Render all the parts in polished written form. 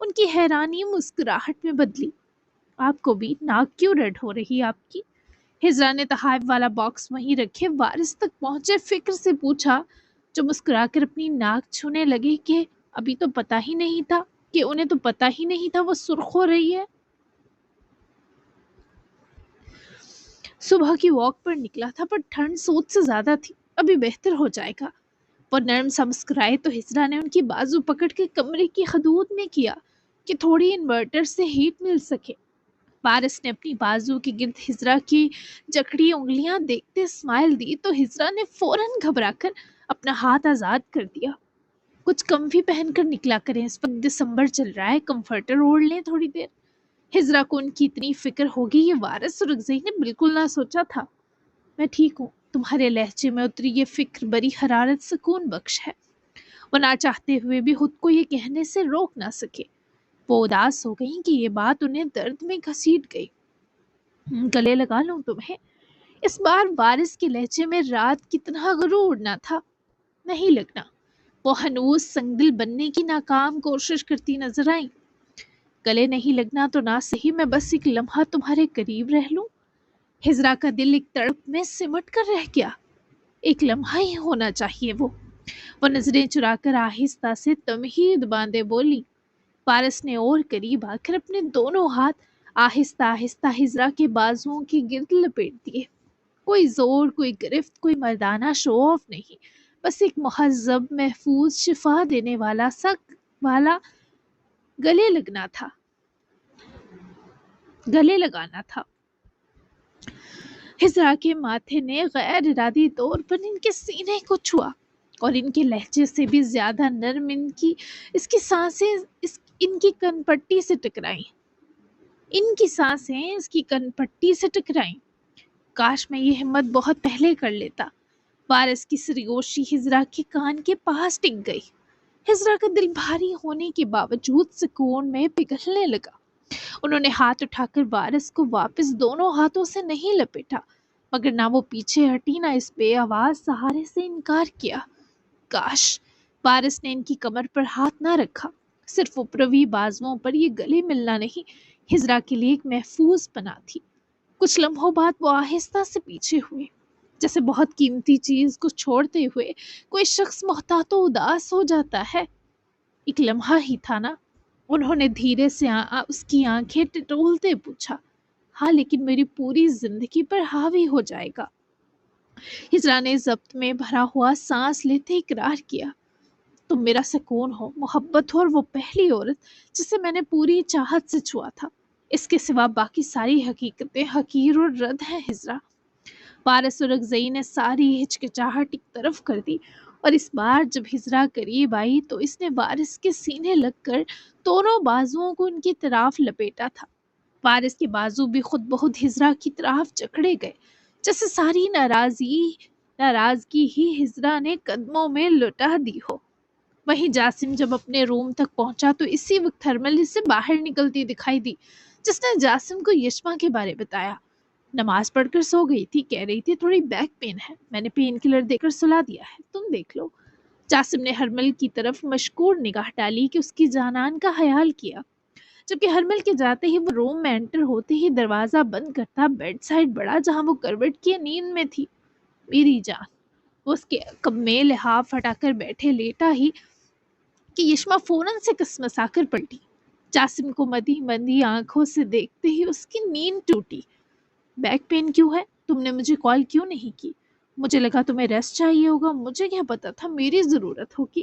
ان کی حیرانی مسکراہٹ میں بدلی۔ آپ کو بھی ناک کیوں ریڈ ہو رہی آپ کی؟ ہجرا نے تحائف والا باکس وہیں رکھے وارث تک پہنچے فکر سے پوچھا، جو مسکرا کر اپنی ناک چھونے لگے کہ ابھی تو پتہ ہی نہیں تھا، کہ انہیں تو پتہ ہی نہیں تھا وہ سرخ ہو رہی ہے۔ صبح کی واک پر نکلا تھا پر ٹھنڈ سوچ سے زیادہ تھی، ابھی بہتر ہو جائے گا۔ وہ نرم سا مسکرائے تو ہجرا نے ان کی بازو پکڑ کے کمرے کی حدود میں کیا کہ تھوڑی انورٹر سے ہیٹ مل سکے۔ وارث نے اپنی بازو کے گرد ہجرا کی جکڑی انگلیاں دیکھتے اسمائل دی تو ہجرا نے فوراً گھبرا کر اپنا ہاتھ آزاد کر دیا۔ کچھ کمفی پہن کر نکلا کریں، اس وقت دسمبر چل رہا ہے، کمفرٹر اوڑھ لیں تھوڑی دیر۔ ہجرا کو ان کی اتنی فکر ہوگی یہ وارث اور رگزئی نے بالکل نہ سوچا تھا۔ میں ٹھیک ہوں، تمہارے لہجے میں اتری یہ فکر بڑی حرارت سکون بخش ہے۔ وہ نہ چاہتے ہوئے بھی خود کو یہ کہنے سے روک نہ سکے۔ وہ اداس ہو گئیں کہ یہ بات انہیں درد میں گھسیٹ گئی۔ گلے لگا لوں تمہیں؟ اس بار وارث کے لہجے میں رات کتنا غرور نہ تھا۔ نہیں لگنا۔ وہ ہنوز سنگ دل بننے کی ناکام کوشش کرتی نظر آئیں۔ گلے نہیں لگنا تو نہ صحیح، میں بس ایک لمحہ تمہارے قریب رہ لوں۔ ہجرا کا دل ایک تڑپ میں سمٹ کر رہ گیا۔ ایک لمحہ ہی ہونا چاہیے وہ نظریں چرا کر آہستہ سے تمہید باندھے بولی۔ وارث نے اور قریب آ کر اپنے دونوں ہاتھ آہستہ آہستہ ہجرا کے بازوؤں کے گرد لپیٹ دیے۔ کوئی زور، کوئی گرفت، کوئی مردانہ شو آف نہیں، بس ایک مہذب، محفوظ، شفا دینے والا گلے لگانا تھا۔ ہجرا کے ماتھے نے غیر ارادی طور پر ان کے سینے کو چھوا اور ان کے لہجے سے بھی زیادہ نرم اس کی سانسیں ان کی کن پٹی سے ٹکرائیں۔ کاش میں یہ ہمت بہت پہلے کر لیتا۔ وارث کی سرگوشی ہجرا کے کان کے پاس ٹک گئی۔ ہجرا کا دل بھاری ہونے کے باوجود سکون میں پگھلنے لگا۔ انہوں نے ہاتھ اٹھا کر وارث کو واپس دونوں ہاتھوں سے نہیں لپیٹا، مگر نہ وہ پیچھے ہٹی نہ اس بے آواز سہارے سے انکار کیا۔ کاش وارث نے ان کی کمر پر ہاتھ نہ رکھا۔ صرف اوپروی بازوؤں پر یہ گلے ملنا نہیں، ہجرا کے لیے ایک محفوظ پناہ تھی۔ کچھ لمحوں بعد وہ آہستہ سے پیچھے ہوئے، جیسے بہت قیمتی چیز کو چھوڑتے ہوئے کوئی شخص محتاط و اداس ہو جاتا ہے۔ ایک لمحہ ہی تھا نا؟ انہوں نے دھیرے سے اس کی آنکھیں ٹٹولتے پوچھا۔ ہاں، لیکن میری پوری زندگی پر حاوی ہو جائے گا۔ ہجرا نے ضبط میں بھرا ہوا سانس لیتے اقرار کیا۔ تم میرا سکون ہو، محبت ہو، اور وہ پہلی عورت جسے میں نے پوری چاہت سے چھوا تھا۔ اس کے سوا باقی ساری حقیقتیں حقیر اور رد ہیں ہجرا۔ وارث اور رگزئی نے ساری ہچکچاہٹ ایک طرف کر دی، اور اس بار جب ہجرا قریب آئی تو اس نے وارث کے سینے لگ کر دونوں بازوؤں کو ان کی طرف لپیٹا تھا۔ وارث کے بازو بھی خود بخود ہجرا کی طرف جکڑے گئے، جیسے ساری ناراضگی ہی ہجرا نے قدموں میں لٹا دی ہو۔ وہیں جاسم جب اپنے روم تک پہنچا تو اسی وقت ہرمل اس سے باہر نکلتی دکھائی دی، جس نے جاسم کو یشما کے بارے بتایا۔ نماز پڑھ کر سو گئی تھی، کہہ رہی تھی تھوڑی بیک پین ہے، میں نے پین کلر دے کر سلا دیا ہے، تم دیکھ لو۔ جاسم نے ہرمل کی طرف مشکور نگاہ ڈالی کہ اس کی جانان کا خیال کیا، جبکہ ہرمل کے جاتے ہی وہ روم میں انٹر ہوتے ہی دروازہ بند کرتا بیڈ سائڈ بڑھا جہاں وہ کروٹ کی نیند میں تھی۔ میری جان، وہ اس کے کب میں لحاف ہٹا کر بیٹھے لیٹا ہی کہ یشما فوراً سے کسمسا کر پلٹی۔ جاسم کو مدی مندی آنکھوں سے دیکھتے ہی اس کی نیند ٹوٹی۔ بیک پین کیوں ہے؟ تم نے مجھے کال کیوں نہیں کی؟ مجھے لگا تمہیں ریسٹ چاہیے ہوگا، مجھے کیا پتا تھا میری ضرورت ہوگی۔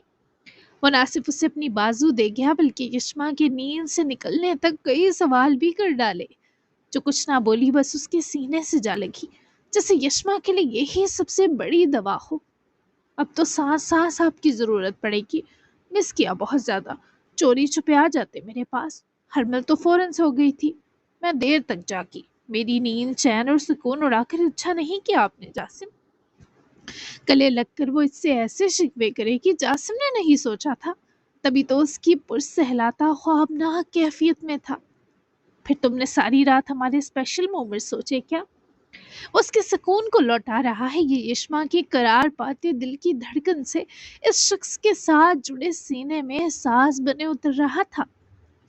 وہ نہ صرف اسے اپنی بازو دے گیا بلکہ یشما کے نیند سے نکلنے تک کئی سوال بھی کر ڈالے۔ جو کچھ نہ بولی بس اس کے سینے سے جا لگی، جیسے یشما کے لیے یہی سب سے بڑی دوا ہو۔ اب تو سانس آپ کی ضرورت پڑے گی، مس کیا بہت زیادہ، چوری چھپے آ جاتے میرے پاس۔ ہرمل تو فوراً سو گئی تھی، میں دیر تک جاگی، میری نیند چین اور سکون اڑا کر اچھا نہیں کیا آپ نے جاسم۔ گلے لگ کر وہ اس سے ایسے شکوے کرے کہ جاسم نے نہیں سوچا تھا، تبھی تو اس کی پرسہلاتا خوابناک کیفیت میں تھا۔ پھر تم نے ساری رات ہمارے اسپیشل مومنٹ سوچے کیا؟ اس کے سکون کو لوٹا رہا ہے یہ یشما کے قرار پاتے دل کی دھڑکن سے اس شخص کے ساتھ جڑے سینے میں احساس بنے اتر رہا تھا۔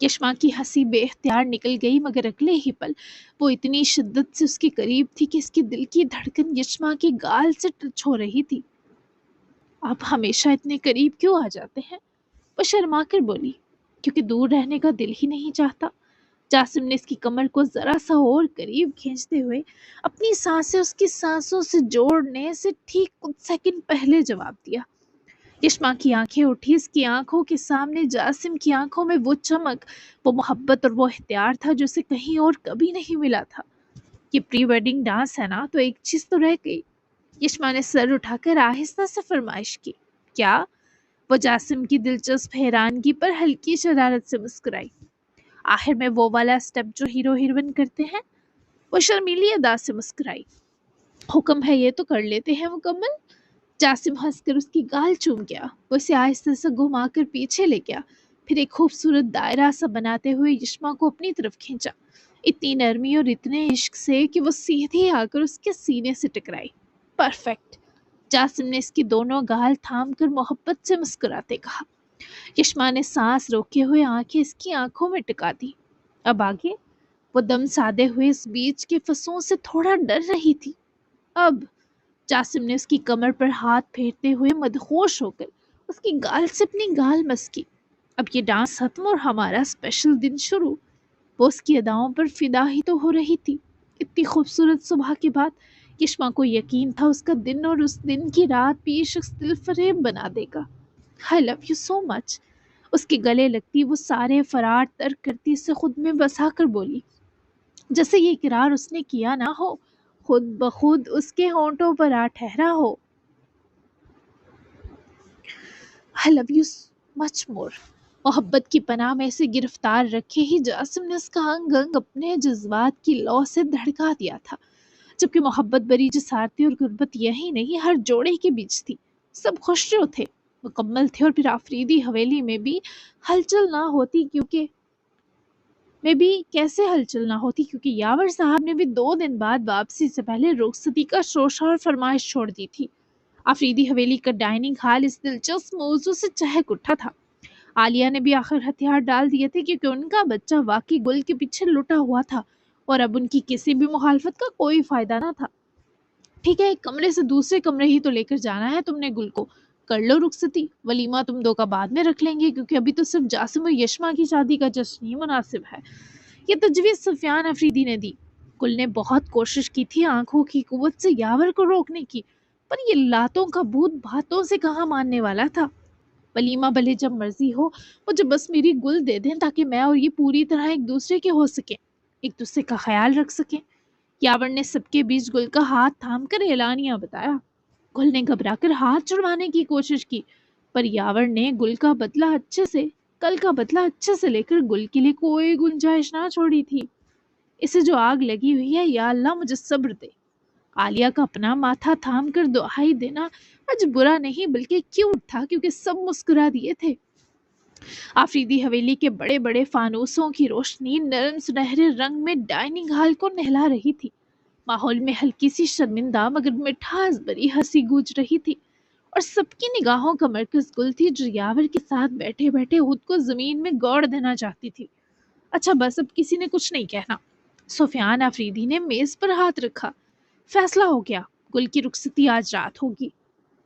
یشما کی ہنسی بے اختیار نکل گئی، مگر اگلے ہی پل وہ اتنی شدت سے اس کے قریب تھی کہ اس کے دل کی دھڑکن یشما کے گال سے ٹچ ہو رہی تھی۔ آپ ہمیشہ اتنے قریب کیوں آ جاتے ہیں؟ وہ شرما کر بولی۔ کیونکہ دور رہنے کا دل ہی نہیں چاہتا۔ جاسم نے اس کی کمر کو ذرا سا اور قریب کھینچتے ہوئے اپنی سانسیں اس کی سانسوں سے جوڑنے سے ٹھیک کچھ سیکنڈ پہلے جواب دیا۔ یشما کی آنکھیں اٹھی، اس کی آنکھوں کے سامنے جاسم کی آنکھوں میں وہ چمک، وہ محبت اور وہ اختیار تھا جو اسے کہیں اور کبھی نہیں ملا تھا۔ یہ پری ویڈنگ ڈانس ہے نا، تو ایک چیز تو رہ گئی۔ یشما نے سر اٹھا کر آہستہ سے فرمائش کی۔ کیا؟ وہ جاسم کی دلچسپ حیرانگی پر ہلکی شرارت سے مسکرائی۔ آخر میں وہ والا سٹیپ جو ہیرو ہیروئن کرتے ہیں۔ وہ شرمیلی ادا سے مسکرائی۔ حکم ہے یہ تو کر لیتے ہیں مکمل۔ جاسم ہنس کر اس کی گال چوم گیا۔ وہ اسے آہستہ سے گھما کر پیچھے لے گیا، پھر ایک خوبصورت دائرہ سا بناتے ہوئے یشما کو اپنی طرف کھینچا، اتنی نرمی اور اتنے عشق سے کہ وہ سیدھی آ کر اس کے سینے سے ٹکرائی۔ پرفیکٹ۔ جاسم نے اس کی دونوں گال تھام کر محبت سے مسکراتے کہا۔ یشما نے سانس روکے ہوئے آنکھیں اس کی آنکھوں میں ٹکا دی۔ اب آگے؟ وہ دم سادے ہوئے اس بیچ کے فصوں سے تھوڑا ڈر رہی تھی۔ اب؟ جاسم نے اس کی کمر پر ہاتھ پھیرتے ہوئے مدہوش ہو کر اس کی گال سے اپنی گال مسکی۔ اب یہ ڈانس ختم اور ہمارا اسپیشل دن شروع۔ وہ اس کی اداؤں پر فدا ہی تو ہو رہی تھی۔ اتنی خوبصورت صبح کے بعد یشما کو یقین تھا اس کا دن اور اس دن کی رات بھی یہ شخص دل فریب بنا دے گا۔ I love you so much۔ اس کے گلے لگتی وہ سارے فرار ترک کرتی سے خود میں بسا کر بولی، جیسے یہ اقرار اس نے کیا نہ ہو، خود بخود اس کے ہونٹوں پر آ ٹھہرا ہو۔ I love you much more۔ محبت کی پناہ میں اسے گرفتار رکھے ہی جاسم نے اس کا انگ انگ اپنے جذبات کی لو سے دھڑکا دیا تھا، جبکہ محبت بری جسارتی اور غربت یہی نہیں ہر جوڑے کے بیچ تھی۔ سب خوش جو تھے، مکمل تھے، اور پھر آفریدی حویلی میں بھی ہلچل نہ ہوتی کیسے ہلچل نہ ہوتی، کیونکہ یاور صاحب نے بھی 2 دن بعد واپسی سے پہلے رخصتی کا شوشہ اور فرمائش چھوڑ دی تھی۔ آفریدی حویلی کا ڈائننگ ہال اس دلچسپ موضوع سے چہک اٹھا تھا۔ عالیہ نے بھی آخر ہتھیار ڈال دیے تھے، کیونکہ ان کا بچہ واقعی گل کے پیچھے لٹا ہوا تھا اور اب ان کی کسی بھی مخالفت کا کوئی فائدہ نہ تھا۔ ٹھیک ہے، ایک کمرے سے دوسرے کمرے ہی تو لے کر جانا ہے تم نے گل کو، کر لو رخصتی، ولیمہ تم 2 کا بعد میں رکھ لیں گے، کیونکہ ابھی تو صرف جاسم اور یشما کی شادی کا جشن ہی مناسب ہے۔ یہ تجویز سفیان آفریدی نے دی۔ گل نے بہت کوشش کی تھی آنکھوں کی قوت سے یاور کو روکنے کی، پر یہ لاتوں کا بھوت باتوں سے کہاں ماننے والا تھا۔ ولیمہ بھلے جب مرضی ہو، مجھے بس میری گل دے دیں تاکہ میں اور یہ پوری طرح ایک دوسرے کے ہو سکیں، ایک دوسرے کا خیال رکھ سکیں۔ یاور نے سب کے بیچ گل کا ہاتھ تھام کر اعلانیہ بتایا۔ گل نے گھبرا کر ہاتھ چھڑوانے کی کوشش کی، پر یاور نے کل کا بدلہ اچھے سے لے کر گل کے لیے کوئی گنجائش نہ چھوڑی تھی۔ اسے جو آگ لگی ہوئی ہے، یا اللہ مجھے صبر دے۔ عالیہ کا اپنا ماتھا تھام کر دعائی دینا آج برا نہیں بلکہ کیوٹ تھا، کیونکہ سب مسکرا دیے تھے۔ آفریدی حویلی کے بڑے بڑے فانوسوں کی روشنی نرم سنہرے رنگ میں ڈائننگ ہال کو نہلا رہی تھی۔ ماحول میں ہلکی سی شرمندہ مگر مٹھاس بری ہنسی گونج رہی تھی، اور سب کی نگاہوں کا مرکز گل تھی، جو یاور کے ساتھ بیٹھے بیٹھے خود کو زمین میں گاڑ دینا چاہتی تھی۔ اچھا بس، اب کسی نے کچھ نہیں کہنا۔ سفیان آفریدی نے میز پر ہاتھ رکھا۔ فیصلہ ہو گیا، گل کی رخصتی آج رات ہوگی۔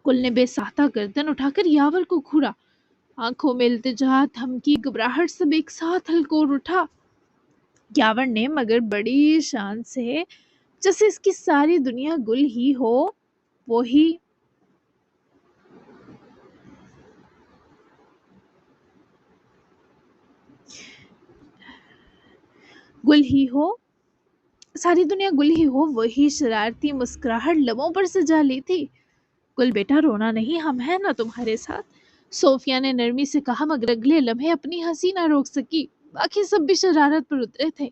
گل نے بے ساختہ گردن اٹھا کر یاور کو گھورا، آنکھوں میں التجا، دھمکی، گھبراہٹ سب ایک ساتھ ہلکور اٹھا۔ یاور نے مگر بڑی شان سے، جیسے اس کی ساری دنیا گل ہی ہو، ساری دنیا گل ہی ہو، وہی شرارتی مسکراہٹ لبوں پر سجا لی تھی۔ گل بیٹا رونا نہیں، ہم ہیں نا تمہارے ساتھ، صوفیہ نے نرمی سے کہا، مگر اگلے لمحے اپنی ہنسی نہ روک سکی۔ باقی سب بھی شرارت پر اترے تھے۔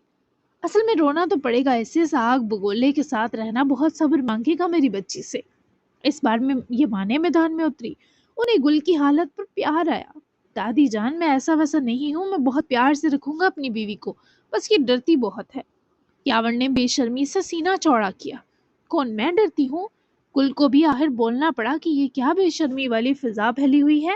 اصل میں رونا تو پڑے گا، ایسے آگ بگولے کے ساتھ رہنا بہت صبر مانگے گا میری بچی سے۔ اس بار میں یہ مانے میدان میں اتری، انہیں گل کی حالت پر پیار آیا۔ دادی جان، میں ایسا ویسا نہیں ہوں، میں بہت پیار سے رکھوں گا اپنی بیوی کو، بس یہ ڈرتی بہت ہے۔ یاور نے بے شرمی سے سینہ چوڑا کیا۔ کون، میں ڈرتی ہوں؟ گل کو بھی آخر بولنا پڑا کہ یہ کیا بے شرمی والی فضا پھیلی ہوئی ہے۔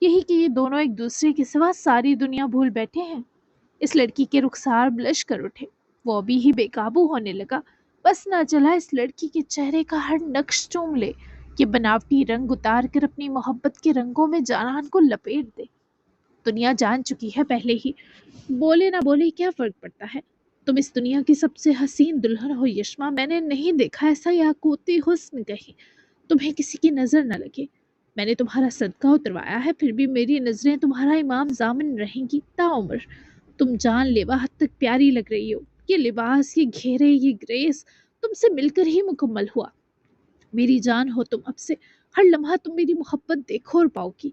یہی کہ یہ دونوں ایک دوسرے کے سوا ساری دنیا بھول بیٹھے ہیں۔ اس لڑکی کے رخسار بلش کر اٹھے، وہ ابھی ہی بے قابو ہونے لگا۔ بس نہ چلا اس لڑکی کے چہرے کا ہر نقش چوم لے، یہ بناوٹی رنگ اتار کر اپنی محبت کے رنگوں میں جانان کو لپیٹ دے۔ دنیا جان چکی ہے پہلے ہی، بولے نہ بولے کیا فرق پڑتا ہے؟ تم اس دنیا کی سب سے حسین دلہن ہو یشما، میں نے نہیں دیکھا ایسا یاقوتی حسن کہیں، تمہیں کسی کی نظر نہ لگے۔ میں نے تمہارا صدقہ اتروایا ہے، پھر بھی میری نظریں تمہارا امام ضامن رہیں گی تا عمر۔ تم جان لیوا حد تک پیاری لگ رہی ہو، یہ لباس، یہ گھیرے، یہ گریس تم سے مل کر ہی مکمل ہوا۔ میری جان ہو تم اب سے، ہر لمحہ تم میری محبت دیکھو اور پاؤ گی۔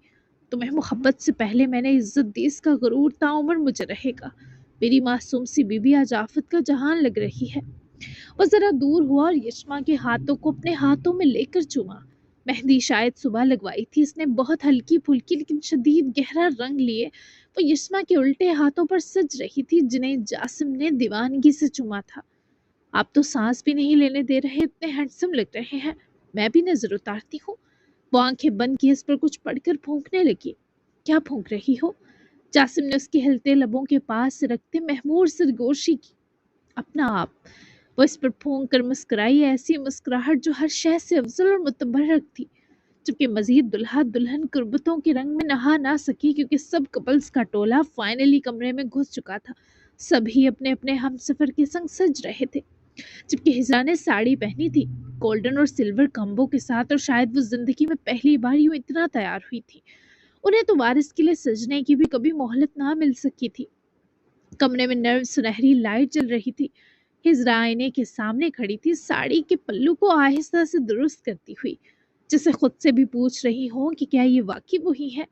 تمہیں محبت سے پہلے میں نے عزت دی، اس کا غرور تا عمر مجھے رہے گا۔ میری معصوم سی بیوی آج آفت کا جہان لگ رہی ہے۔ وہ ذرا دور ہوا اور یشما کے ہاتھوں کو اپنے ہاتھوں میں لے کر چوما۔ مہندی شاید صبح لگوائی تھی اس نے، بہت ہلکی پھلکی لیکن شدید گہرا رنگ لیے وہ یشما کے الٹے ہاتھوں پر سج رہی تھی، جنہیں جاسم نے دیوانگی سے چوما تھا۔ آپ تو سانس بھی نہیں لینے دے رہے، اتنے ہینڈسم لگ رہے ہیں، میں بھی نظر اتارتی ہوں۔ وہ آنکھیں بند کی اس پر کچھ پڑھ کر پھونکنے لگی۔ کیا پھونک رہی ہو؟ جاسم نے اس کے ہلتے لبوں کے پاس رکھتے محمور سرگوشی کی۔ اپنا آپ۔ وہ اس پر پھونک کر مسکرائی، ایسی مسکراہٹ جو ہر شے سے افضل اور متبرک تھی۔ جبکہ مزید دلہا دلہن قربتوں کے رنگ میں نہا نہ سکی، کیونکہ سب کپلز کا ٹولہ فائنلی کمرے میں گھس چکا تھا۔ سبھی اپنے اپنے ہم سفر کے سنگ سج رہے تھے۔ جبکہ ہجرا نے ساڑی پہنی تھی، گولڈن اور سلور کمبو کے ساتھ، اور شاید وہ زندگی میں پہلی بار یوں اتنا تیار ہوئی تھی۔ انہیں تو وارث کے لیے سجنے کی بھی کبھی مہلت نہ مل سکی تھی۔ کمرے میں نرم سنہری لائٹ جل رہی تھی۔ ہجرا آئینے کے سامنے کھڑی تھی، ساڑی کے پلو کو آہستہ سے درست کرتی ہوئی، جسے خود سے بھی پوچھ رہی ہوں کہ کیا یہ واقعی وہی ہے۔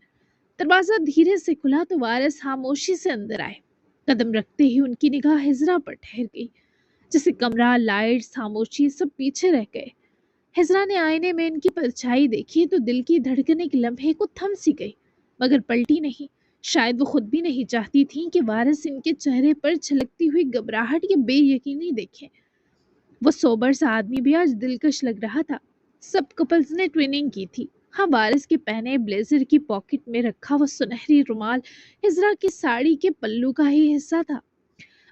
دروازہ دھیرے سے کھلا تو وارث خاموشی سے اندر آئے۔ قدم رکھتے ہی ان کی نگاہ ہجرا پر ٹھہر گئی، جیسے کمرہ، لائٹس، خاموشی سب پیچھے رہ گئے۔ ہجرا نے آئینے میں ان کی پرچھائی دیکھی تو دل کی دھڑکن ایک لمحے کو تھم سی گئی، مگر پلٹی نہیں۔ شاید وہ خود بھی نہیں چاہتی تھیں کہ وارث ان کے چہرے پر چھلکتی ہوئی گھبراہٹ یا بے یقینی دیکھیں۔ وہ سوبر سا آدمی بھی آج دلکش لگ رہا تھا۔ سب کپلز نے ٹویننگ کی تھی۔ ہاں، وارث کے پہنے بلیزر کی پاکٹ میں رکھا وہ سنہری رومال ہجرا کی ساڑی کے پلو کا ہی حصہ تھا۔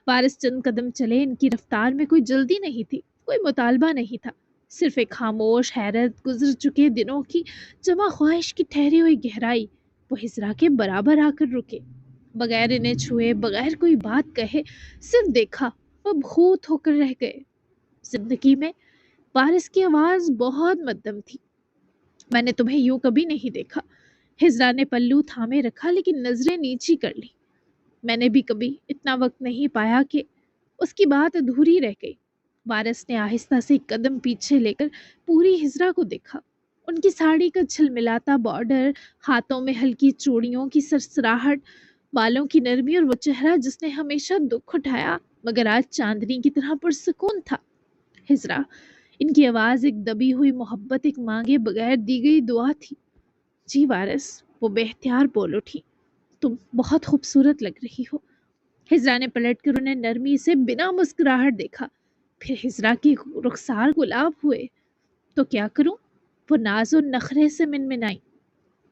وارث چند قدم چلے، ان کی رفتار میں کوئی جلدی نہیں تھی، کوئی مطالبہ نہیں تھا، صرف ایک خاموش حیرت، گزر چکے دنوں کی جمع خواہش کی ٹھہری ہوئی گہرائی۔ وہ ہجرا کے برابر آ کر رکے، بغیر انہیں چھوئے، بغیر کوئی بات کہے، صرف دیکھا۔ وہ بھوت ہو کر رہ گئے۔ زندگی میں وارث کی آواز بہت مدھم تھی۔ میں نے تمہیں یوں کبھی نہیں دیکھا۔ ہجرا نے پلو تھامے رکھا لیکن نظریں نیچی کر لی۔ میں نے بھی کبھی اتنا وقت نہیں پایا کہ اس کی بات ادھوری رہ گئی۔ وارث نے آہستہ سے ایک قدم پیچھے لے کر پوری ہجرا کو دیکھا۔ ان کی ساڑی کا جھلملاتا بارڈر، ہاتھوں میں ہلکی چوڑیوں کی سرسراہٹ، بالوں کی نرمی، اور وہ چہرہ جس نے ہمیشہ دکھ اٹھایا مگر آج چاندنی کی طرح پرسکون تھا۔ ہجرا، ان کی آواز ایک دبی ہوئی محبت، ایک مانگے بغیر دی گئی دعا تھی۔ جی وارث، وہ بے اختیار بول اٹھی، تم بہت خوبصورت لگ رہی ہو۔ ہجرا نے پلٹ کر انہیں نرمی سے بنا مسکراہٹ دیکھا، پھر ہجرا کی رخسار گلاب ہوئے۔ تو کیا کروں؟ وہ ناز و نخرے سے منمنائی۔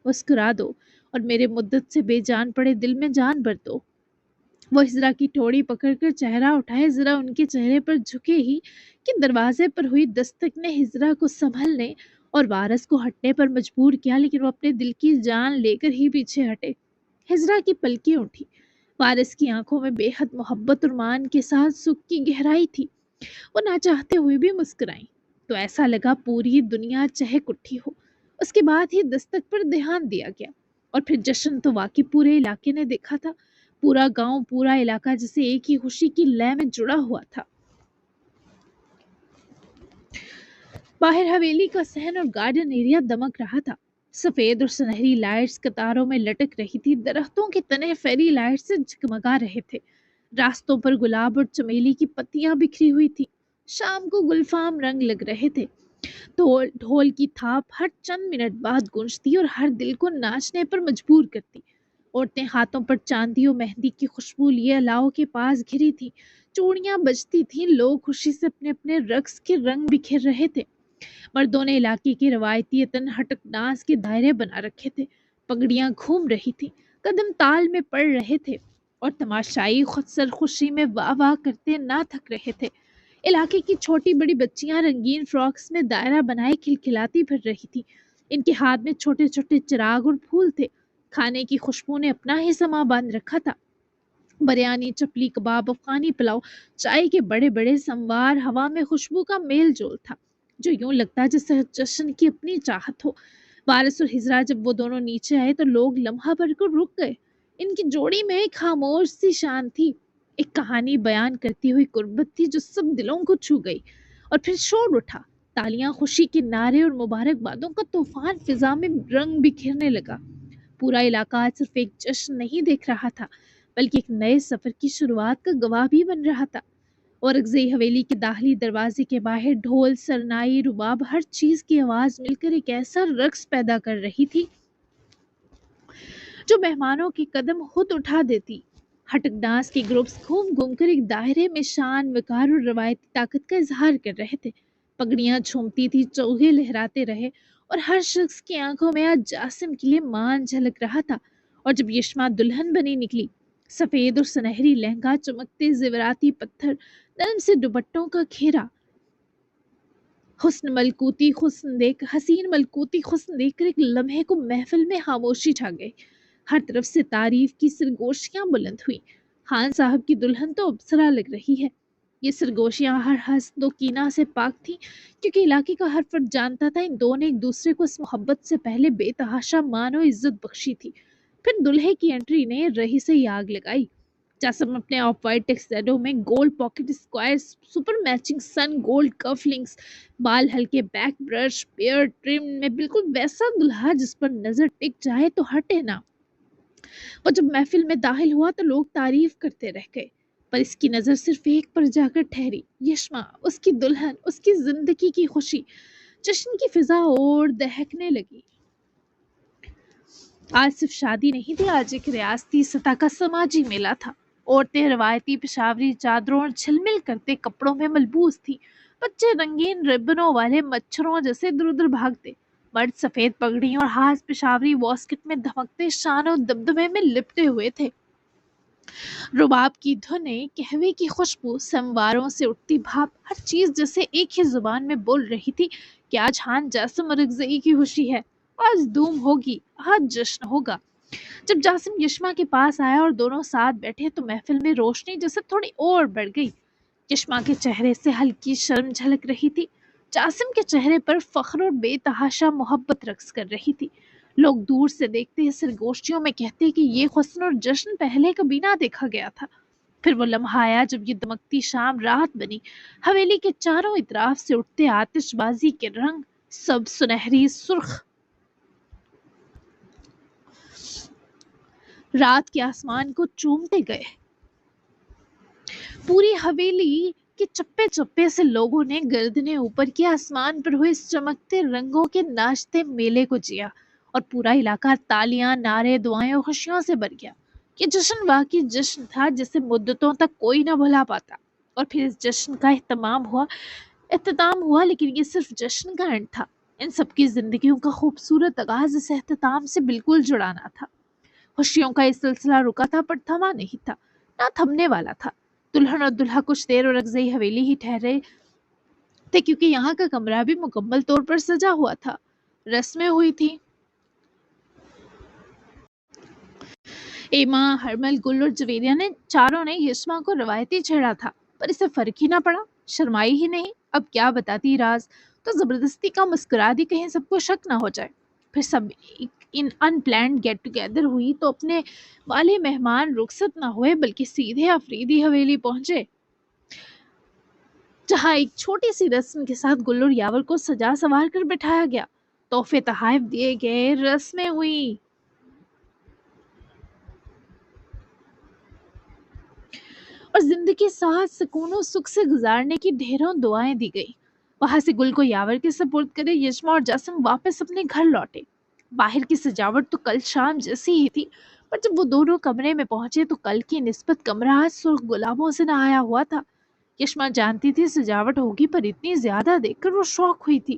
مسکرا دو اور میرے مدت سے بے جان پڑے دل میں جان بھر دو۔ وہ ہجرا کی ٹھوڑی پکڑ کر چہرہ اٹھائے، ذرا ان کے چہرے پر جھکے ہی کہ دروازے پر ہوئی دستک نے ہجرا کو سنبھلنے اور وارث کو ہٹنے پر مجبور کیا، لیکن وہ اپنے دل کی جان لے کر ہی پیچھے ہٹے۔ ہجرا کی پلکیں اٹھی، وارث کی آنکھوں میں بے حد محبت اور مان کے ساتھ سکھ کی گہرائی تھی۔ وہ نہ چاہتے ہوئے بھی مسکرائیں تو ایسا لگا پوری دنیا چہک اٹھی ہو۔ اس کے بعد ہی دستک پر دھیان دیا گیا، اور پھر جشن تو واقعی پورے علاقے نے دیکھا تھا۔ پورا گاؤں، پورا علاقہ جیسے ایک ہی خوشی کی لے میں جڑا ہوا تھا۔ باہر حویلی کا صحن اور گارڈن ایریا دمک رہا تھا۔ سفید اور سنہری لائٹس قطاروں میں لٹک رہی تھی، درختوں کے تنے فیری لائٹ سے جگمگا رہے تھے، راستوں پر گلاب اور چمیلی کی پتیاں بکھری ہوئی تھی، شام کو گلفام رنگ لگ رہے تھے۔ ڈھول کی تھاپ ہر چند منٹ بعد گونجتی اور ہر دل کو ناچنے پر مجبور کرتی۔ عورتیں ہاتھوں پر چاندی و مہندی کی خوشبو لیے الاؤ کے پاس گھری تھیں، چوڑیاں بجتی تھیں، لوگ خوشی سے اپنے اپنے رقص کے رنگ بکھیر رہے تھے۔ مردوں نے علاقے کے روایتی ہٹک ڈانس کے دائرے بنا رکھے تھے، پگڑیاں گھوم رہی تھی، قدم تال میں پڑ رہے تھے اور تماشائی خود سر خوشی میں واہ واہ کرتے نہ تھک رہے تھے۔ علاقے کی چھوٹی بڑی بچیاں رنگین فراکس میں دائرہ بنائے کھلکھلاتی پھر رہی تھی۔ ان کے ہاتھ میں چھوٹے چھوٹے چراغ اور پھول تھے۔ کھانے کی خوشبو نے اپنا ہی سما باندھ رکھا تھا۔ بریانی، چپلی، کباب، افغانی پلاؤ، چائے کے بڑے بڑے سموار، ہوا میں خوشبو کا میل جول تھا جو یوں لگتا جیسے جشن کی اپنی چاہت ہو۔ وارث اور ہجرا جب وہ دونوں نیچے آئے تو لوگ لمحہ بھر کو رک گئے۔ ان کی جوڑی میں ایک خاموش سی شان تھی، ایک کہانی بیان کرتی ہوئی قربت تھی جو سب دلوں کو چھو گئی۔ اور پھر شور اٹھا، تالیاں، خوشی کے نعرے اور مبارکبادوں کا طوفان فضا میں رنگ بکھیرنے لگا۔ پورا علاقہ آج صرف ایک جشن نہیں دیکھ رہا تھا بلکہ ایک نئے سفر کی شروعات کا گواہ بھی بن رہا تھا۔ اور اگزئی حویلی کے داخلی دروازے کے باہر ڈھول، سرنائی، رباب، ہر چیز کی آواز مل کر ایک ایسا رقص پیدا کر رہی تھی جو مہمانوں کے قدم خود اٹھا دیتی۔ ہٹک ڈانس کے گروپس گھوم گھوم کر ایک دائرے میں شان، وقار اور روایتی طاقت کا اظہار کر رہے تھے۔ پگڑیاں جھومتی تھی، چوغے لہراتے رہے اور ہر شخص کی آنکھوں میں آج جاسم کے لیے مان جھلک رہا تھا۔ اور جب یشما دلہن بنی نکلی، سفید اور سنہری لہنگا، چمکتے زیوراتی پتھر، نرم سے دوپٹوں کا گھیرا، حسین ملکوتی حسن دیکھ کر ایک لمحے کو محفل میں خاموشی چھا گئی۔ ہر طرف سے تعریف کی سرگوشیاں بلند ہوئی۔ خان صاحب کی دلہن تو ابصرہ لگ رہی ہے۔ یہ سرگوشیاں ہر حسد و کینہ سے پاک تھیں، کیونکہ علاقے کا ہر فرد جانتا تھا ان دونوں نے ایک دوسرے کو اس محبت سے پہلے بے تحاشا مان و عزت بخشی تھی۔ پھر دلہے کی انٹری نے رہی سے ہی آگ لگائی۔ جاسم اپنے آف وائٹ ٹیکسیڈو میں، gold pocket square, super matching sun gold cuff links, بال ہلکے بیک برش، پیئر ٹرم میں، بالکل ویسا دلہا جس پر نظر ٹک جائے تو ہٹے نہ۔ وہ جب محفل میں داخل ہوا تو لوگ تعریف کرتے رہ گئے، پر اس کی نظر صرف ایک پر جا کر ٹھہری، یشما، اس کی دلہن، اس کی زندگی کی خوشی۔ جشن کی فضا اور دہکنے لگی۔ آج صرف شادی نہیں تھی، آج ایک ریاستی سطح کا سماجی میلہ تھا۔ عورتیں روایتی پشاوری چادروں اور جھلمل کرتے کپڑوں میں ملبوس تھی۔ بچے رنگین ربنوں والے مچھروں جیسے ادھر ادھر بھاگتے، مرد سفید پگڑیوں اور ہاتھ پشاوری واسکٹ میں دھمکتے شان و دبدبے میں لپٹے ہوئے تھے۔ رباب کی دھنیں، قہوے کی خوشبو، سمواروں سے اٹھتی بھاپ، ہر چیز جیسے ایک ہی زبان میں بول رہی تھی کہ آج خان جاسم اور اگزئی کی خوشی ہے، آج دھوم ہوگی، آج جشن ہوگا۔ جب جاسم یشما کے پاس آیا اور دونوں ساتھ بیٹھے تو محفل میں روشنی جیسے تھوڑی اور بڑھ گئی۔ یشما کے چہرے سے ہلکی شرم جھلک رہی تھی، جاسم کے چہرے پر فخر اور بے تحاشا محبت رقص کر رہی تھی۔ لوگ دور سے دیکھتے، سرگوشیوں میں کہتے کہ یہ حسن اور جشن پہلے کبھی نہ دیکھا گیا تھا۔ پھر وہ لمحہ آیا جب یہ دمکتی شام رات بنی۔ حویلی کے چاروں اطراف سے اٹھتے آتش بازی کے رنگ، سب سنہری سرخ، رات کے آسمان کو چومتے گئے۔ پوری حویلی کے چپے چپے سے لوگوں نے گردنیں اوپر کی آسمان پر ہوئے اس چمکتے رنگوں کے ناشتے میلے کو جیا، اور پورا علاقہ تالیاں، نعرے، دعائیں اور خوشیوں سے بھر گیا۔ یہ جشن واقعی جشن تھا جسے مدتوں تک کوئی نہ بھلا پاتا۔ اور پھر اس جشن کا اختتام ہوا، لیکن یہ صرف جشن کا اینڈ تھا۔ ان سب کی زندگیوں کا خوبصورت آغاز اس اختتام سے بالکل جڑانا تھا۔ خوشیوں کا یہ سلسلہ رکا تھا پر تھما نہیں تھا، نہ تھمنے والا تھا۔ دلہن اور دلہا کچھ دیر اور اگزئی حویلی ہی ٹھہرے تھے، کیونکہ یہاں کا کمرہ بھی مکمل طور پر سجا ہوا تھا، رسمیں ہوئی تھی۔ ایما، ہرمل، گل اور جویریہ نے چاروں نے یشما کو روایتی چھیڑا تھا، پر اسے فرق ہی نہ پڑا، شرمائی ہی نہیں۔ اب کیا بتاتی راز، تو زبردستی کا مسکرا دی کہیں سب کو شک نہ ہو جائے۔ پھر سب ان ان پلانڈ گیٹ ٹوگیدر ہوئی تو اپنے والے مہمان رخصت نہ ہوئے بلکہ سیدھے افریدی حویلی پہنچے، جہاں ایک چھوٹی سی رسم کے ساتھ گل اور یاور کو سجا سنوار کر بٹھایا گیا، تحفے تحائف دیے گئے، رسمیں ہوئی اور زندگی ساتھ سکون و سکھ سے گزارنے کی ڈھیروں دعائیں دی گئی۔ وہاں سے گل کو یاور کے سپرد کرے یشما اور جاسم واپس اپنے گھر لوٹے۔ باہر کی سجاوٹ تو کل شام جیسی ہی تھی، پر جب وہ دونوں کمرے میں پہنچے تو کل کی نسبت کمرہ آج سرخ گلابوں سے نہایا ہوا تھا۔ یشما جانتی تھی سجاوٹ ہوگی، پر اتنی زیادہ دیکھ کر وہ شوق ہوئی تھی۔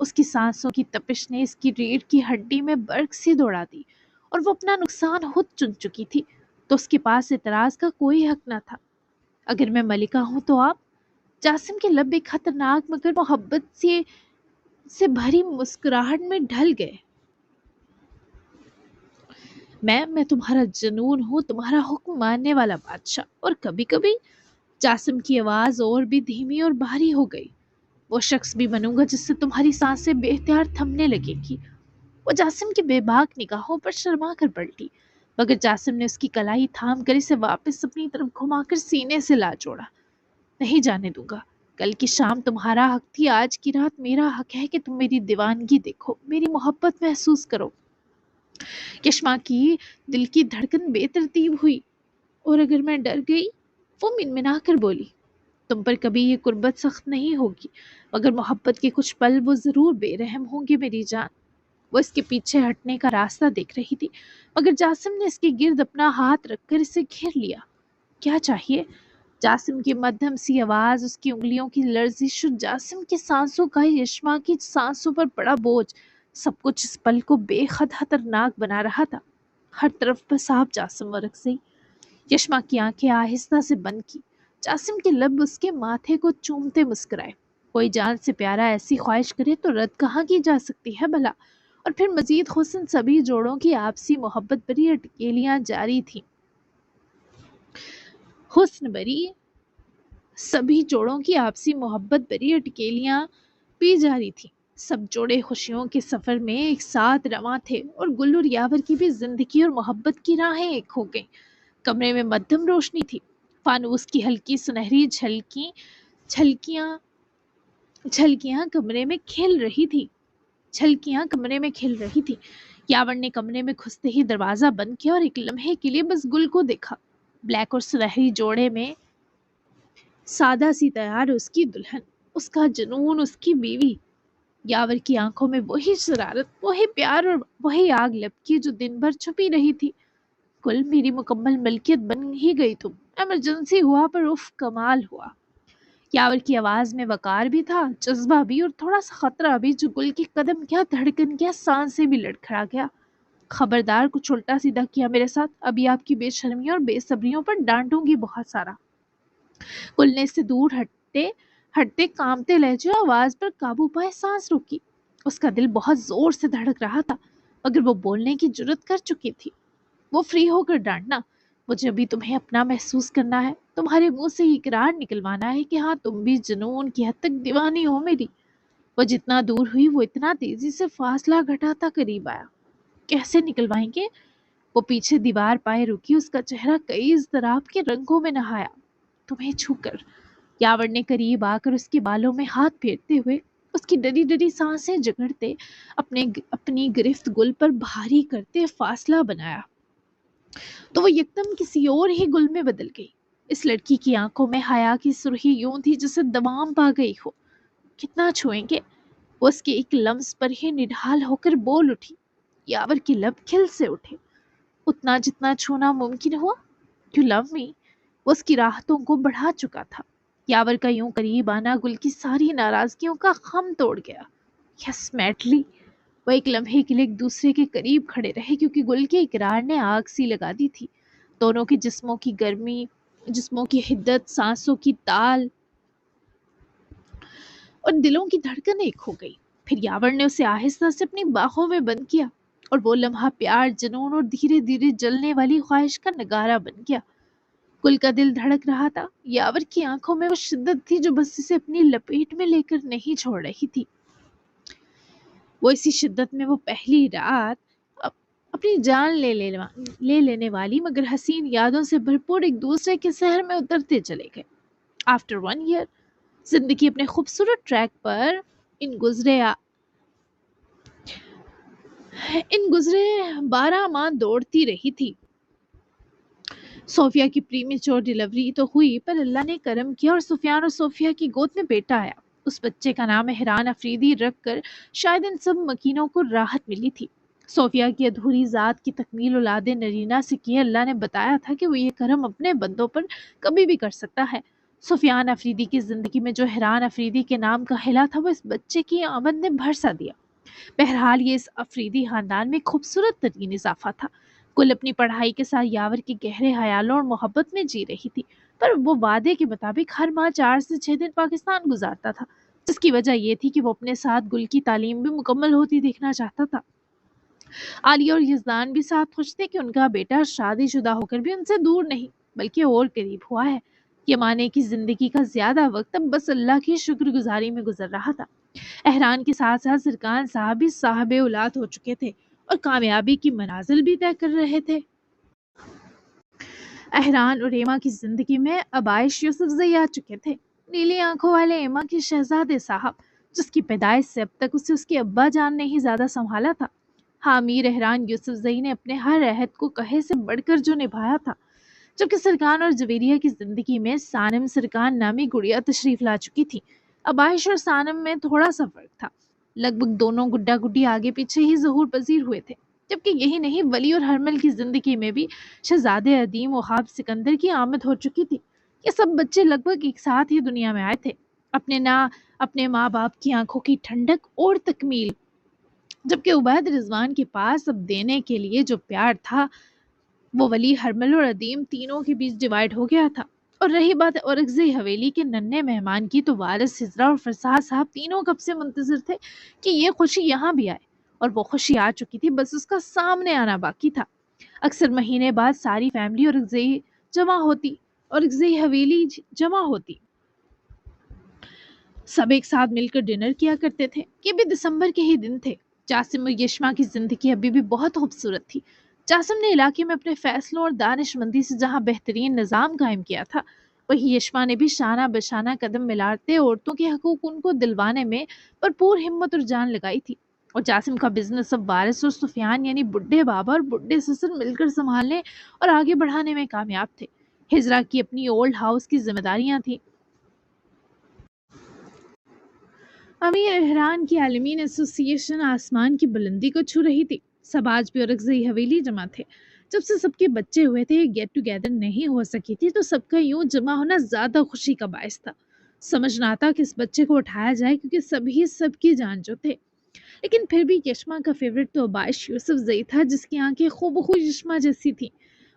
اس کی سانسوں کی تپش نے اس کی ریڑھ کی ہڈی میں برق سی دوڑا دی، اور وہ اپنا نقصان خود چن چکی تھی، تو اس کے پاس اعتراض کا کوئی حق نہ تھا۔ اگر میں ملکہ ہوں تو آپ؟ جاسم کے لب ایک خطرناک مگر محبت سے بھری مسکراہٹ میں ڈھل گئے۔ میں تمہارا جنون ہوں، تمہارا حکم ماننے والا بادشاہ، اور کبھی کبھی جاسم کی آواز اور بھی دھیمی اور بھاری ہو گئی، وہ شخص بھی بنوں گا جس سے تمہاری سانسیں بے اختیار تھمنے لگے گی۔ وہ جاسم کی بے باک نگاہوں پر شرما کر پلٹی، مگر جاسم نے اس کی کلائی تھام کر اسے واپس اپنی طرف گھما کر سینے سے لا جوڑا۔ نہیں جانے دوں گا، کل کی شام تمہارا حق تھی، آج کی رات میرا حق ہے کہ تم میری دیوانگی دیکھو، میری محبت محسوس کرو۔ یشما کی دل کی دھڑکن بے ترتیب ہوئی، اور اگر میں ڈر گئی، وہ منمنا کر بولی، تم پر کبھی یہ قربت سخت نہیں ہوگی، مگر محبت کے کچھ پل وہ ضرور بے رحم ہوں گے میری جان۔ وہ اس کے پیچھے ہٹنے کا راستہ دیکھ رہی تھی، مگر جاسم نے اس کے گرد اپنا ہاتھ رکھ کر اسے گھیر لیا۔ کیا چاہیے؟ جاسم کی مدھم سی آواز، اس کی انگلیوں کی لرزش اور جاسم کی سانسوں کا یشما کی سانسوں پر بڑا بوجھ، سب کچھ اس پل کو بے حد خطرناک بنا رہا تھا۔ ہر طرف بس آپ جاسم ورک سے۔ یشما کی آنکھیں آہستہ سے بند کی، جاسم کے لب اس کے ماتھے کو چومتے مسکرائے۔ کوئی جان سے پیارا ایسی خواہش کرے تو رد کہاں کی جا سکتی ہے بھلا؟ اور پھر مزید حسن سبھی جوڑوں کی آپسی محبت بری اٹکیلیاں جاری تھیں، حسن بری سبھی جوڑوں کی آپسی محبت بری اٹکیلیاں بھی جاری تھیں۔ سب جوڑے خوشیوں کے سفر میں ایک ساتھ رواں تھے، اور گل اور یاور کی بھی زندگی اور محبت کی راہیں ایک ہو گئیں۔ کمرے میں مدھم روشنی تھی، فانوس کی ہلکی سنہری جھلکیاں کمرے میں کھل رہی تھی۔ یاور نے کمرے میں گھستے ہی دروازہ بند کیا اور ایک لمحے کے لیے بس گل کو دیکھا، بلیک اور سنہری جوڑے میں سادہ سی تیار اس کی دلہن، اس کا جنون، اس کی بیوی۔ یاور کی آنکھوں میں وہی شرارت، وہی پیار اور وہی آگ لپکی جو دن بھر چھپی رہی تھی۔ کل میری مکمل ملکیت بن ہی گئی تم، ایمرجنسی ہوا پر اف کمال ہوا۔ یاور کی آواز میں وقار بھی تھا، جذبہ بھی، اور تھوڑا سا خطرہ بھی، جو گل کے قدم کیا دھڑکن کیا سانس سے بھی لڑکھڑا گیا۔ خبردار، کچھ الٹا سیدھا کیا میرے ساتھ، ابھی آپ کی بے شرمیوں اور بے صبریوں پر ڈانٹوں گی بہت سارا۔ گل نے اس سے دور ہٹتے کامتے لہجے اور آواز پر قابو پائے سانس روکی۔ اس کا دل بہت زور سے دھڑک رہا تھا، مگر وہ بولنے کی جرت کر چکی تھی۔ وہ فری ہو کر ڈانٹنا، مجھے ابھی تمہیں اپنا محسوس کرنا ہے، تمہارے منہ سے اقرار نکلوانا ہے کہ ہاں تم بھی جنون کی حد تک دیوانی ہو میری۔ وہ جتنا دور ہوئی وہ اتنا تیزی سے فاصلہ گھٹاتا قریب آیا۔ کیسے نکلوائیں گے؟ وہ پیچھے دیوار پائے رکی، اس کا چہرہ کئی اضطراب کے رنگوں میں نہایا۔ تمہیں چھو کر، یاور نے قریب آ کر اس کے بالوں میں ہاتھ پھیرتے ہوئے، اس کی ڈری ڈری سانسیں جگڑتے، اپنی گرفت گل پر بھاری کرتے فاصلہ بنایا، تو وہ یکدم کسی اور ہی گل میں بدل گئی۔ اس لڑکی کی آنکھوں میں حیا کی سرخی یوں تھی جسے دوام پا گئی ہو۔ کتنا چھوئیں گے؟ وہ اس کے ایک لمس پر ہی نڈھال ہو کر بول اٹھی۔ یاور کے لب کھل سے اٹھے۔ اتنا جتنا چھونا ممکن ہوا؟ You love me؟ وہ اس کی راحتوں کو بڑھا چکا تھا۔ یاور کا یوں قریب آنا گل کی ساری ناراضگیوں کا خم توڑ گیا۔ یس میٹلی۔ وہ ایک لمحے کے لیے ایک دوسرے کے قریب کھڑے رہے، کیونکہ گل کے اقرار نے آگ سی لگا دی تھی۔ دونوں کے جسموں کی گرمی، جسموں کی حدت، سانسوں کی تال اور دلوں کی دھڑکن ایک ہو گئی۔ پھر یاور نے اسے آہستہ سے اپنی باہوں میں بند کیا، اور وہ لمحہ پیار، جنون اور دھیرے دھیرے جلنے والی خواہش کا نگارہ بن گیا۔ گل کا دل دھڑک رہا تھا، یاور کی آنکھوں میں وہ شدت تھی جو بس اسے اپنی لپیٹ میں لے کر نہیں چھوڑ رہی تھی۔ وہ اسی شدت میں وہ پہلی رات اپنی جان لے لینے والی مگر حسین یادوں سے بھرپور ایک دوسرے کے سحر میں اترتے چلے گئے۔ آفٹر 1 year، زندگی اپنے خوبصورت ٹریک پر ان گزرے 12 ماہ دوڑتی رہی تھی۔ صوفیہ کی پریمیچور ڈیلیوری تو ہوئی، پر اللہ نے کرم کیا اور سفیان اور صوفیہ کی گود میں بیٹا آیا۔ اس بچے کا نام مہران افریدی رکھ کر شاید ان سب مکینوں کو راحت ملی تھی۔ صوفیہ کی ادھوری ذات کی تکمیل اولاد نرینہ سے کی، اللہ نے بتایا تھا کہ وہ یہ کرم اپنے بندوں پر کبھی بھی کر سکتا ہے۔ سفیان افریدی کی زندگی میں جو حیران افریدی کے نام کا ہلا تھا وہ اس بچے کی آمد نے بھرسا دیا۔ بہرحال یہ اس افریدی خاندان میں خوبصورت ترین اضافہ تھا۔ کل اپنی پڑھائی کے ساتھ یاور کے گہرے خیالوں اور محبت میں جی رہی تھی، پر وہ وعدے کے مطابق ہر ماہ 4 سے 6 دن پاکستان گزارتا تھا، جس کی وجہ یہ تھی کہ وہ اپنے ساتھ گل کی تعلیم بھی مکمل ہوتی دیکھنا چاہتا تھا۔ عالیہ اور یزدان بھی ساتھ خوش تھے کہ ان کا بیٹا شادی شدہ ہو کر بھی ان سے دور نہیں بلکہ اور قریب ہوا ہے۔ یمانے کی زندگی کا زیادہ وقت اب بس اللہ کی شکر گزاری میں گزر رہا تھا۔ احران کے ساتھ ساتھ سرکان صاحب بھی صاحب اولاد ہو چکے تھے اور کامیابی کی منازل بھی طے کر رہے تھے۔ احران اور ایما کی زندگی میں عبائش یوسف زئی آ چکے تھے، نیلی آنکھوں والے ایما کے شہزادے صاحب، جس کی پیدائش سے اب تک اسے اس کے ابا جان نے ہی زیادہ سنبھالا تھا۔ حامیر احران یوسف زئی نے اپنے ہر عہد کو کہے سے بڑھ کر جو نبھایا تھا، جبکہ سرکان اور جویریہ کی زندگی میں سانم سرکان نامی گڑیا تشریف لا چکی تھی۔ عبائش اور سانم میں تھوڑا سا فرق تھا، لگ بھگ دونوں گڈا گڈی آگے پیچھے ہی ظہور پذیر ہوئے تھے، جبکہ یہی نہیں ولی اور ہرمل کی زندگی میں بھی شہزادے عدیم وہاب سکندر کی آمد ہو چکی تھی۔ یہ سب بچے لگ بھگ ایک ساتھ ہی دنیا میں آئے تھے، اپنے ماں باپ کی آنکھوں کی ٹھنڈک اور تکمیل، جبکہ عبید رضوان کے پاس اب دینے کے لیے جو پیار تھا وہ ولی ہرمل اور عدیم تینوں کے بیچ ڈیوائیڈ ہو گیا تھا۔ اور رہی بات اورکزئی حویلی کے ننھے مہمان کی، تو وارث ہجرا اور فرساد صاحب تینوں کب سے منتظر تھے کہ یہ خوشی یہاں بھی آئے، اور وہ خوشی آ چکی تھی، بس اس کا سامنے آنا باقی تھا۔ اکثر مہینے بعد ساری فیملی اورکزئی حویلی جمع ہوتی، سب ایک ساتھ مل کر ڈنر کیا کرتے تھے۔ یہ بھی دسمبر کے ہی دن تھے۔ جاسم اور یشما کی زندگی ابھی بھی بہت خوبصورت تھی۔ جاسم نے علاقے میں اپنے فیصلوں اور دانش مندی سے جہاں بہترین نظام قائم کیا تھا، وہی یشما نے بھی شانہ بشانہ قدم ملاتے عورتوں کے حقوق ان کو دلوانے میں بھرپور ہمت اور جان لگائی تھی۔ اور جاسم کا بزنس اب وارث اور سفیان یعنی بڈھے بابا اور بڈھے سسر مل کر سنبھالنے اور آگے بڑھانے میں کامیاب تھے۔ ہجرا کی اپنی اولڈ ہاؤس کی ذمہ داریاں تھیں۔ امیر احران کی عالمین ایسوسی ایشن آسمان کی بلندی کو چھو رہی تھی۔ سب آج بھی اورکزئی حویلی جمع تھے۔ جب سے سب کے بچے ہوئے تھے، گیٹ ٹوگیدر نہیں ہو سکی تھی، تو سب کا یوں جمع ہونا زیادہ خوشی کا باعث تھا۔ سمجھ نہ آتا کہ اس بچے کو اٹھایا جائے، کیونکہ سب کی جان جو تھے۔ لیکن پھر بھی یشما کا فیورٹ تو عبائش یوسف زئی تھا، جس کی آنکھیں خوب یشما جیسی تھیں۔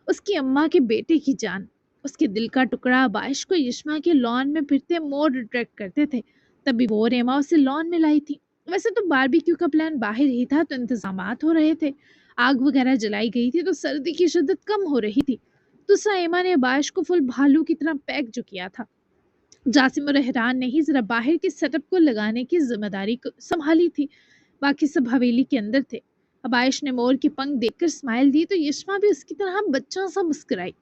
اس کی اماں کے بیٹے کی جان، اس کے دل کا ٹکڑا عبائش کو یشما کے لان میں پھرتے مور اٹریکٹ کرتے تھے۔ تبھی وہ اور ایما اسے لان میں لائی تھی۔ ویسے تو باربیکیو کا پلان باہر ہی تھا، تو انتظامات ہو رہے تھے، آگ وغیرہ جلائی گئی تھی، تو سردی کی شدت کم ہو رہی تھی۔ دوسرا، ایما نے عبائش کو فل بھالو کی طرح پیک جو کیا تھا۔ جاسم اور احران نے ہی ذرا باہر کے سیٹ اپ کو لگانے کی ذمہ داری کو سنبھالی تھی، باقی سب حویلی کے اندر تھے۔ عبائش نے مور کے پنکھ دیکھ کر اسمائل دی، تو یشما بھی اس کی طرح بچوں سا مسکرائی،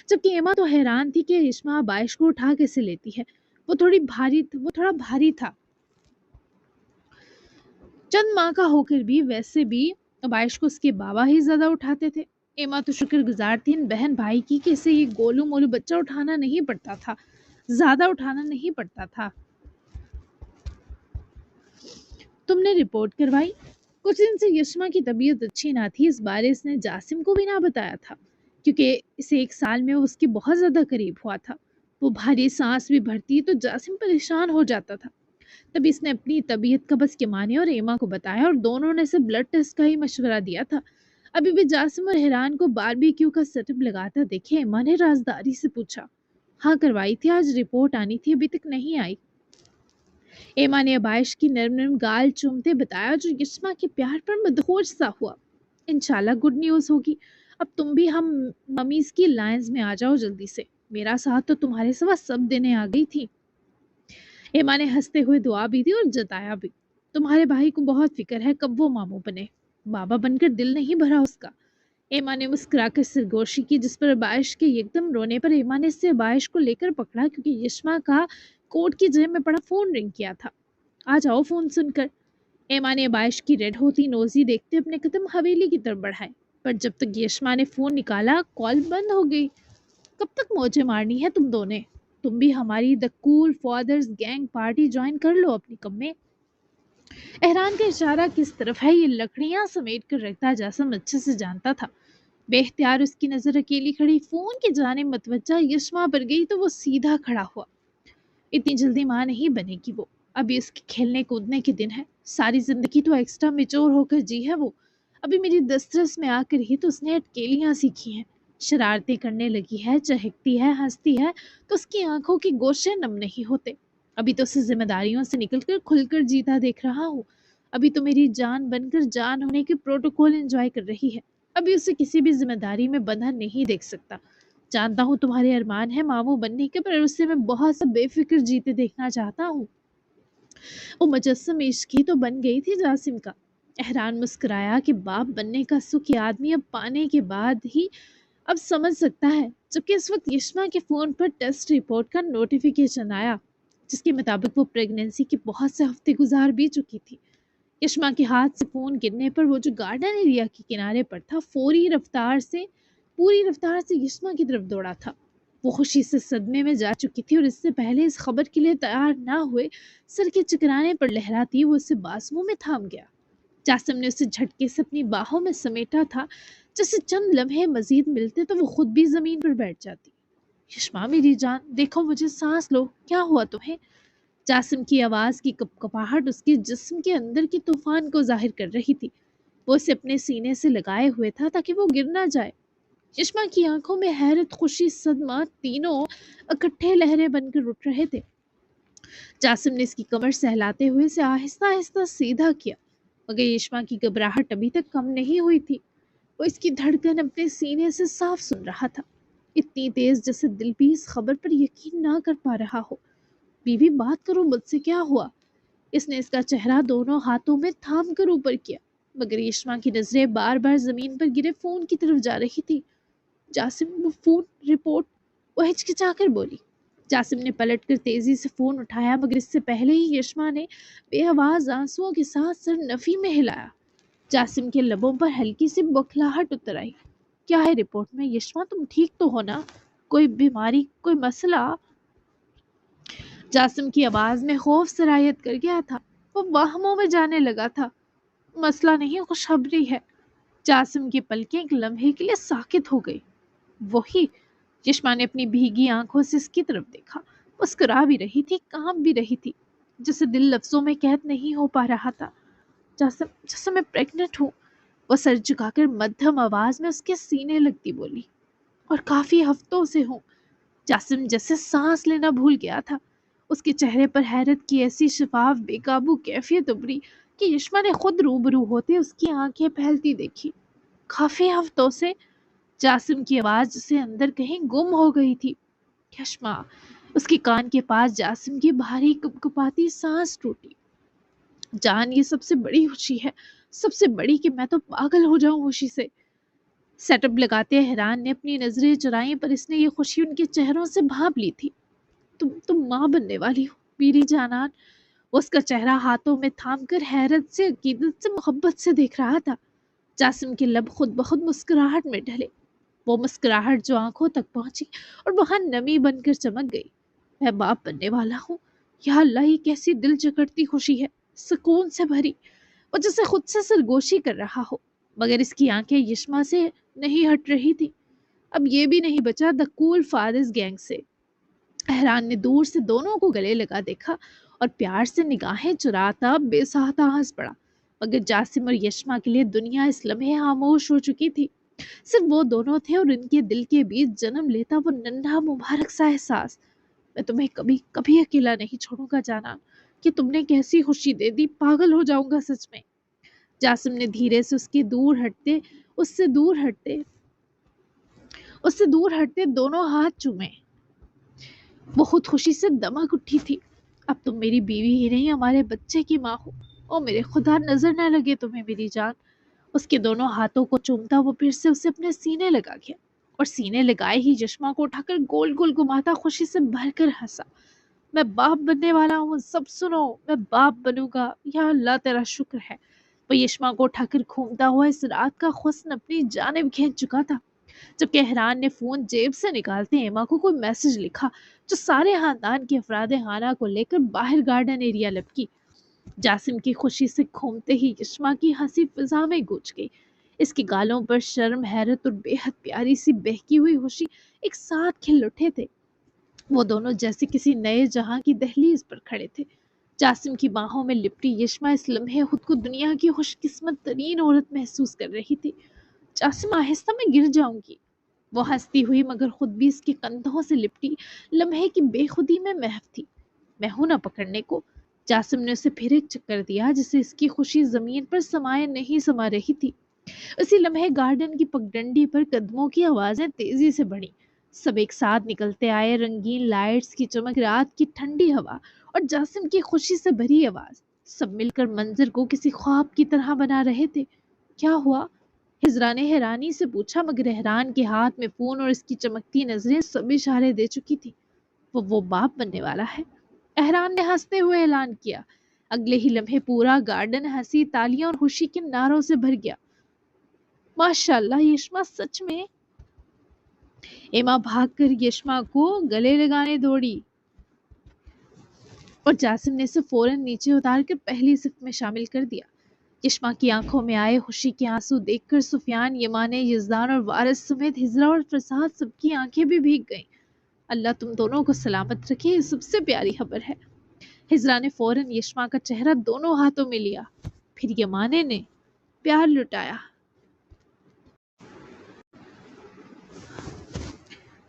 جبکہ ایما تو حیران تھی کہ یشما عبائش کو اٹھا کیسے لیتی ہے، وہ تھوڑا بھاری تھا۔ چند ماہ کا ہو کر بھی ویسے بھی عبائش کو اس کے بابا ہی زیادہ اٹھاتے تھے۔ ایما تو شکر گزار تھی ان بہن بھائی کی کہ اسے یہ گولو مولو بچہ اٹھانا نہیں پڑتا تھا، زیادہ اٹھانا نہیں پڑتا تھا۔ تم نے رپورٹ کروائی؟ کچھ دن سے یشما کی طبیعت اچھی نہ تھی، اس بارے اس نے جاسم کو بھی نہ بتایا تھا، کیونکہ اسے 1 سال میں وہ اس کے بہت زیادہ قریب ہوا تھا۔ وہ بھاری سانس بھی بھرتی تو جاسم پریشان ہو جاتا تھا۔ تب اس نے اپنی طبیعت کا بس کمانے اور ایما کو بتایا، اور دونوں نے اسے بلڈ ٹیسٹ کا ہی مشورہ دیا تھا۔ ابھی بھی جاسم اور احران کو باربیکیو کا سیٹ اپ لگاتا دیکھے ایما نے رازداری سے پوچھا۔ ہاں کروائی تھی، آج رپورٹ آنی تھی، ابھی تک نہیں آئی۔ ایما نے عبائش کی نرم نرم گال چومتے بتایا، جو یشما کے پیار پر مدہوش سا ہوا۔ انشاءاللہ گڈ نیوز ہوگی۔ اب تم بھی ہم ممیز کی لائنز میں آ جاؤ جلدی سے، میرا ساتھ تو تمہارے سوا سب دینے آ گئی تھی۔ ایما نے ہنستے ہوئے دعا بھی دی اور جتایا بھی، تمہارے بھائی کو بہت فکر ہے کب وہ ماموں بنے، بابا بن کر دل نہیں بھرا اس کا۔ ایما نے مسکرا کر سرگوشی کی، جس پر عبائش کے یکدم رونے پر ایما نے اس سے عبائش کو لے کر پکڑا، کیونکہ یشما کا کوٹ کی جیب میں پڑا فون رنگ کیا تھا۔ آ جاؤ فون سن کر۔ ایما نے عبائش کی ریڈ ہوتی نوزی دیکھتے اپنے قدم حویلی کی طرف بڑھائے، پر جب تک یشما نے فون نکالا کال بند ہو گئی۔ کب تک موجیں مارنی ہے تم دونوں؟ تم بھی ہماری دا کول فادرز گینگ پارٹی جوائن کر لو اپنی کم میں۔ احران کا اشارہ کس طرف ہے یہ لکڑیاں سمیٹ کر رکھتا جاسم اچھے سے جانتا تھا۔ بے اختیار اس کی نظر اکیلی کھڑی فون کی جانب متوجہ یشما پر گئی، تو وہ سیدھا کھڑا ہوا۔ اتنی جلدی ماں نہیں بنے گی وہ، ابھی اس کے کھیلنے کودنے کے دن ہے، ساری زندگی تو ایکسٹرا میچور ہو کر جی ہے وہ، ابھی میری دسترس میں آ کر ہی تو اس نے اٹکیلیاں سیکھی ہیں، شرارتیں کرنے لگی ہے، چہکتی ہے، ہنستی ہے تو اس کی آنکھوں کے گوشے نم نہیں ہوتے، ابھی تو اسے ذمہ داریوں سے نکل کر کھل کر جیتا دیکھ رہا ہوں، ابھی تو میری جان بن کر جان ہونے کے پروٹوکول انجوائے کر رہی ہے، ابھی اسے کسی بھی ذمہ داری میں بندھا نہیں دیکھ سکتا، جانتا ہوں تمہارے ارمان ہے ماموں بننے کے، پر اسے میں بہت سا بے فکر جیتے دیکھنا چاہتا ہوں۔ وہ مجسم عشق ہی تو بن گئی تھی جاسم کا۔ احران مسکرایا کہ باپ بننے کا سکھ یہ آدمی اب پانے کے بعد ہی اب سمجھ سکتا ہے، جبکہ اس وقت یشما کے فون پر ٹیسٹ رپورٹ کا نوٹیفیکیشن آیا، جس کے مطابق وہ پریگنینسی کے بہت سے ہفتے گزار بھی چکی تھی۔ یشما کے ہاتھ سے فون گرنے پر وہ جو گارڈن ایریا کے کنارے پر تھا، پوری رفتار سے یشما کی طرف دوڑا تھا۔ وہ خوشی سے صدمے میں جا چکی تھی اور اس سے پہلے اس خبر کے لیے تیار نہ ہوئے سر کے چکرانے پر لہراتی وہ اسے بازوؤں میں تھام گیا۔ جاسم نے اسے جھٹکے سے اپنی باہوں میں سمیٹا تھا، جسے چند لمحے مزید ملتے تو وہ خود بھی زمین پر بیٹھ جاتی۔ یشما میری جان، دیکھو مجھے، سانس لو، کیا ہوا تمہیں؟ جاسم کی آواز کی کپکپاہٹ اس کے جسم کے اندر کے طوفان کو ظاہر کر رہی تھی۔ وہ اسے اپنے سینے سے لگائے ہوئے تھا تاکہ وہ گر نہ جائے۔ یشما کی آنکھوں میں حیرت، خوشی، صدمہ، تینوں اکٹھے لہریں بن کر اٹھ رہے تھے۔ جاسم نے اس کی کمر سہلاتے ہوئے اسے آہستہ آہستہ سیدھا کیا، مگر یشما کی گھبراہٹ ابھی تک کم نہیں ہوئی تھی۔ وہ اس کی دھڑکن اپنے سینے سے صاف سن رہا تھا، اتنی تیز جیسے دل بھی اس خبر پر یقین نہ کر پا رہا ہو۔ بیوی بات کرو مجھ سے، کیا ہوا؟ اس نے اس کا چہرہ دونوں ہاتھوں میں تھام کر اوپر کیا، مگر یشما کی نظریں بار بار زمین پر گرے فون کی طرف جا رہی تھی۔ جاسم، وہ فون رپورٹ، وہ ہچکچا کر بولی۔ جاسم نے پلٹ کر تیزی سے فون اٹھایا، مگر اس سے پہلے ہی یشما نے بے آواز آنسوؤں کے ساتھ سر نفی میں ہلایا۔ جاسم کے لبوں پر ہلکی سی بکھلاہٹ اتر آئی۔ کیا ہے رپورٹ میں یشما؟ تم ٹھیک تو ہو نا؟ کوئی بیماری، کوئی مسئلہ؟ جاسم کی آواز میں خوف سرایت کر گیا تھا، وہ واہموں میں جانے لگا تھا۔ مسئلہ نہیں، خوشخبری ہے۔ جاسم کی پلکیں ایک لمحے کے لیے ساکت ہو گئی۔ وہی؟ یشما نے اپنی بھیگی آنکھوں سے اس کی طرف دیکھا، مسکرا بھی رہی تھی، کام بھی رہی تھی، جسے دل لفظوں میں قید نہیں ہو پا رہا تھا۔ جاسم میں پریگننٹ ہوں، وہ سر جھکا کر مدھم آواز میں اس کے سینے لگتی بولی، اور کافی ہفتوں سے ہوں۔ جاسم جیسے سانس لینا بھول گیا تھا، اس کے چہرے پر حیرت کی ایسی شفاف بے قابو کیفیت ابھری کہ یشما نے خود روبرو ہوتے اس کی آنکھیں پھیلتی دیکھی۔ کافی ہفتوں سے؟ جاسم کی آواز جسے اندر کہیں گم ہو گئی تھی۔ یشما، اس کے کان کے پاس جاسم کی بھاری کپکپاتی سانس ٹوٹی۔ جان، یہ سب سے بڑی خوشی ہے، سب سے بڑی، کہ میں تو پاگل ہو جاؤں خوشی سے۔ سیٹ اپ لگاتے حیران نے اپنی نظریں چرائیں، پر اس نے یہ خوشی ان کے چہروں سے بھانپ لی تھی۔ تم ماں بننے والی ہو میری جانان۔ وہ اس کا چہرہ ہاتھوں میں تھام کر حیرت سے، عقیدت سے، محبت سے دیکھ رہا تھا۔ جاسم کے لب خود بخود مسکراہٹ میں ڈھلے، وہ مسکراہٹ جو آنکھوں تک پہنچی اور وہاں نمی بن کر چمک گئی۔ میں باپ بننے والا ہوں، یا اللہ، یہ کیسی دل جکڑتی خوشی ہے، سکون سے بھری، وہ جیسے خود سے سرگوشی کر رہا ہو، مگر اس کی آنکھیں یشما سے نہیں ہٹ رہی تھی۔ اب یہ بھی نہیں بچا دا کول فادرز گینگ سے۔ احران نے دور سے دونوں کو گلے لگا دیکھا اور پیار سے نگاہیں چراتا بے ساہتا ہنس پڑا، مگر جاسم اور یشما کے لیے دنیا اس لمحے خاموش ہو چکی تھی۔ صرف وہ دونوں تھے اور ان کے دل کے بیچ جنم لیتا وہ ننھا مبارک سا احساس، میں تمہیں کبھی کبھی اکیلا نہیں چھوڑوں گا جانا، کہ تم نے کیسی خوشی دے دی، پاگل ہو جاؤں گا سچ میں۔ جاسم نے دھیرے سے اس سے دور ہٹتے دونوں ہاتھ چومے۔ وہ خود خوشی سے دمک اٹھی تھی۔ اب تم میری بیوی ہی نہیں، ہمارے بچے کی ماں ہو۔ او میرے خدا، نظر نہ لگے تمہیں میری جان۔ اس کے دونوں ہاتھوں کو چومتا وہ پھر سے اسے اپنے سینے لگا گیا، اور سینے لگائے ہی یشما کو اٹھا کر گول گول گھماتا خوشی سے بھر کر ہنسا۔ میں باپ بننے والا ہوں، سب سنو، میں باپ بنوں گا، یا اللہ تیرا شکر ہے۔ وہ یشما کو اٹھا کر گھومتا ہوا اس رات کا حسن اپنی جانب کھینچ چکا تھا، جبکہ احران نے فون جیب سے نکالتے ایما کو کوئی میسج لکھا جو سارے خاندان کے افراد خانہ کو لے کر باہر گارڈن ایریا لپکی۔ جاسم کی خوشی سے گھومتے ہی یشما کی ہنسی فضا میں گونج گئی، اس کی گالوں پر شرم، حیرت اور بے حد پیاری سی بہکی ہوئی خوشی ایک ساتھ کھل اٹھے تھے۔ وہ دونوں جیسے کسی نئے جہاں کی دہلیز پر کھڑے تھے۔ جاسم کی باہوں میں لپٹی یشما اس لمحے خود کو دنیا کی خوش قسمت ترین عورت محسوس کر رہی تھی۔ جاسم آہستہ میں گر جاؤں گی، وہ ہنستی ہوئی مگر خود بھی اس کے کندھوں سے لپٹی لمحے کی بے خودی میں محو تھی۔ میں ہوں نہ پکڑنے کو۔ جاسم نے اسے پھر ایک چکر دیا جسے اس کی خوشی زمین پر سمائے نہیں سما رہی تھی۔ اسی لمحے گارڈن کی پگڈنڈی پر قدموں کی آوازیں تیزی سے بڑھیں۔ سب ایک ساتھ نکلتے آئے، رنگین لائٹس کی چمک، رات کی ٹھنڈی ہوا اور جاسم کی خوشی سے بھری آواز، سب مل کر منظر کو کسی خواب کی طرح بنا رہے تھے۔ کیا ہوا؟ ہجرا نے حیرانی سے پوچھا مگر احران کے ہاتھ میں فون اور اس کی چمکتی نظریں سب اشارے دے چکی تھی۔ وہ باپ بننے والا ہے، احران نے ہنستے ہوئے اعلان کیا۔ اگلے ہی لمحے پورا گارڈن ہنسی، تالیاں اور خوشی کے نعروں سے بھر گیا۔ ماشاءاللہ یشما، سچ میں؟ ایما بھاگ کر یشما کو گلے لگانے دوڑی اور جاسم نے اسے فوراً نیچے اتار کر پہلی صف میں شامل کر دیا۔ یشما کی آنکھوں میں آئے خوشی کے آنسو دیکھ کر سفیان، یمان، یزدان اور وارث سمیت ہجرا اور فرساد سب کی آنکھیں بھی بھیگ گئیں۔ اللہ تم دونوں کو سلامت رکھے، یہ سب سے پیاری خبر ہے۔ ہجرا نے فوراً یشما کا چہرہ دونوں ہاتھوں میں لیا، پھر یمانے نے پیار لٹایا۔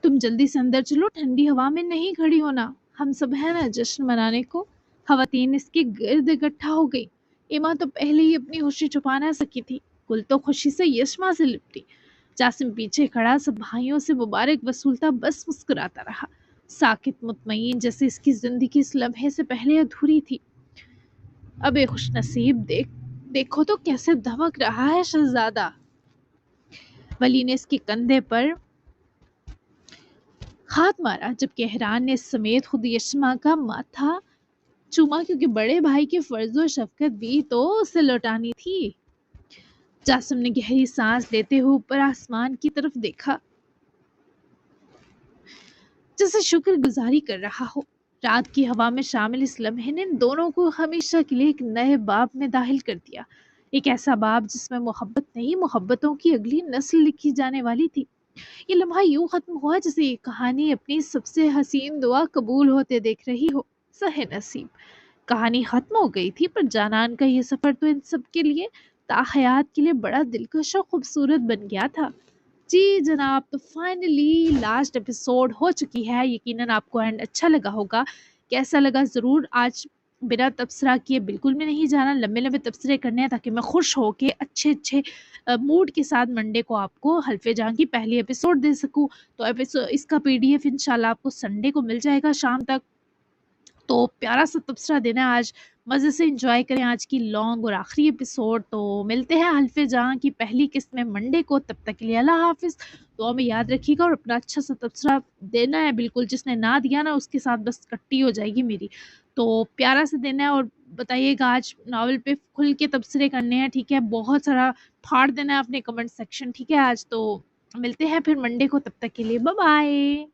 تم جلدی سے اندر چلو، ٹھنڈی ہوا میں نہیں کھڑی ہونا، ہم سب ہیں نا جشن منانے کو۔ خواتین اس کے گرد اکٹھا ہو گئی۔ ایما تو پہلے ہی اپنی خوشی چھپا نہ سکی تھی، گل تو خوشی سے یشما سے لپٹی۔ جاسم پیچھے کھڑا سب بھائیوں سے مبارک وصولتا بس مسکراتا رہا، ساکت، مطمئن، جیسے اس کی زندگی اس لمحے سے پہلے ادھوری تھی۔ اب اے خوش نصیب، دیکھو تو کیسے دھمک رہا ہے شہزادہ۔ ولی نے اس کے کندھے پر ہاتھ مارا جبکہ احران نے سمیت خود یشما کا ماتھا چوما، کیونکہ بڑے بھائی کی فرض و شفقت بھی تو اسے لوٹانی تھی۔ جاسم نے گہری سانس لیتے ہوئے اوپر آسمان کی طرف دیکھا جیسے شکر گزاری کر رہا ہو۔ رات کی ہوا میں شامل اس لمحے نے دونوں کو ہمیشہ کے لیے ایک نئے باب میں داخل کر دیا، ایک ایسا باب جس میں محبت نہیں، محبتوں کی اگلی نسل لکھی جانے والی تھی۔ یہ لمحہ یوں ختم ہوا جیسے یہ کہانی اپنی سب سے حسین دعا قبول ہوتے دیکھ رہی ہو۔ سہ نصیب، کہانی ختم ہو گئی تھی پر جانان کا یہ سفر تو ان سب کے لیے تاحیات کے لیے بڑا دلکش اور خوبصورت بن گیا تھا۔ جی جناب، تو فائنلی لاسٹ ایپیسوڈ ہو چکی ہے، یقیناً آپ کو اینڈ اچھا لگا ہوگا۔ کیسا لگا ضرور، آج بنا تبصرہ کیے بالکل بھی نہیں جانا، لمبے لمبے تبصرے کرنے ہیں تاکہ میں خوش ہو کے اچھے موڈ کے ساتھ منڈے کو آپ کو حلف جہاں کی پہلی ایپیسوڈ دے سکوں۔ تو اس کا PDF انشاءاللہ آپ کو سنڈے کو مل جائے گا شام تک۔ تو پیارا سا تبصرہ دینا، آج مزے سے انجوائے کریں آج کی لانگ اور آخری ایپیسوڈ۔ تو ملتے ہیں حلف جہاں کی پہلی قسط میں منڈے کو، تب تک کے لیے اللہ حافظ۔ دعا میں یاد رکھیے گا اور اپنا اچھا سا تبصرہ دینا ہے، بالکل جس نے نہ دیا نا اس کے ساتھ بس کٹی ہو جائے گی میری۔ تو پیارا سے دینا ہے اور بتائیے گا آج ناول پہ کھل کے تبصرے کرنے ہیں، ٹھیک ہے؟ بہت سارا پھاڑ دینا ہے اپنے کمنٹ سیکشن، ٹھیک ہے؟ آج تو ملتے ہیں پھر منڈے کو، تب تک کے لیے بائے بائے۔